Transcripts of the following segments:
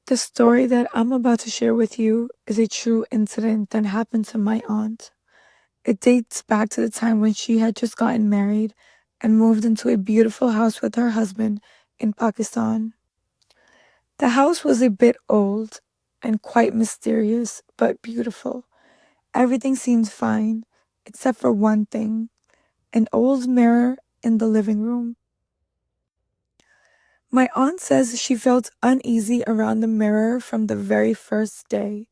The story that I'm about to share with you is a true incident that happened to my aunt. It dates back to the time when she had just gotten married and moved into a beautiful house with her husband in Pakistan. The house was a bit old and quite mysterious, but beautiful. Everything seemed fine, except for one thing: an old mirror in the living room. My aunt says she felt uneasy around the mirror from the very first day,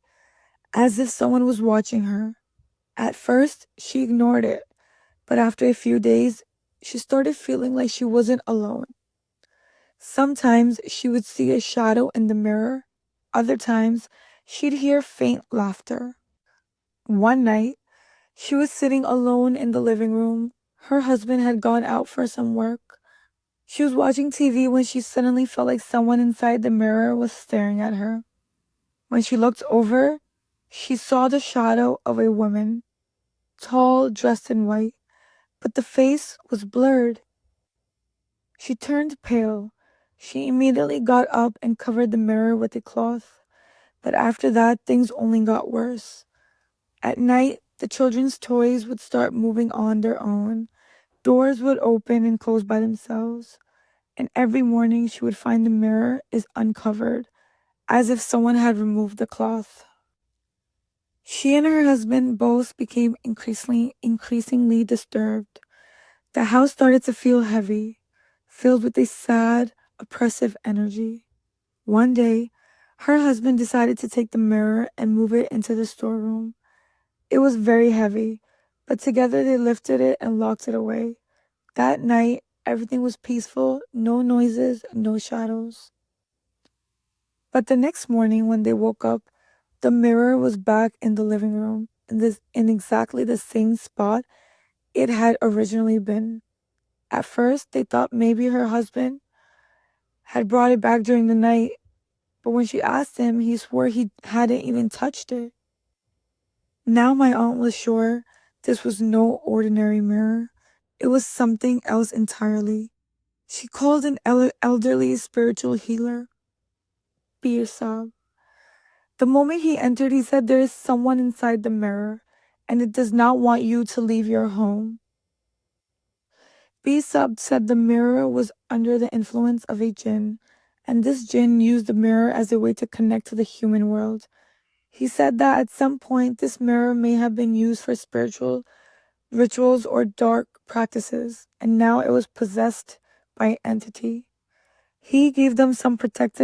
as if someone was watching her. At first, she ignored it, but after a few days, she started feeling like she wasn't alone. Sometimes she would see a shadow in the mirror, other times, she'd hear faint laughter. One night, she was sitting alone in the living room. Her husband had gone out for some work. She was watching TV when she suddenly felt like someone inside the mirror was staring at her. When she looked over, she saw the shadow of a woman, tall, dressed in white, but the face was blurred. She turned pale. She immediately got up and covered the mirror with a cloth. But after that, things only got worse. At night, the children's toys would start moving on their own. Doors would open and close by themselves. And every morning, she would find the mirror is uncovered, as if someone had removed the cloth. She and her husband both became increasingly disturbed. The house started to feel heavy, filled with a sad, oppressive energy. One day, her husband decided to take the mirror and move it into the storeroom. It was very heavy, but together they lifted it and locked it away. That night, everything was peaceful, no noises, no shadows. But the next morning, when they woke up, the mirror was back in the living room, in exactly the same spot it had originally been. At first, they thought maybe her husband had brought it back during the night, but when she asked him, he swore he hadn't even touched it. Now my aunt was sure this was no ordinary mirror. It was something else entirely. She called an elderly spiritual healer, Pirsab. The moment he entered, he said, "There is someone inside the mirror, and it does not want you to leave your home." Pirsab said the mirror was under the influence of a Jinn, and this Jinn used the mirror as a way to connect to the human world. He said that at some point this mirror may have been used for spiritual rituals or dark practices, and now it was possessed by an entity. He gave them some protective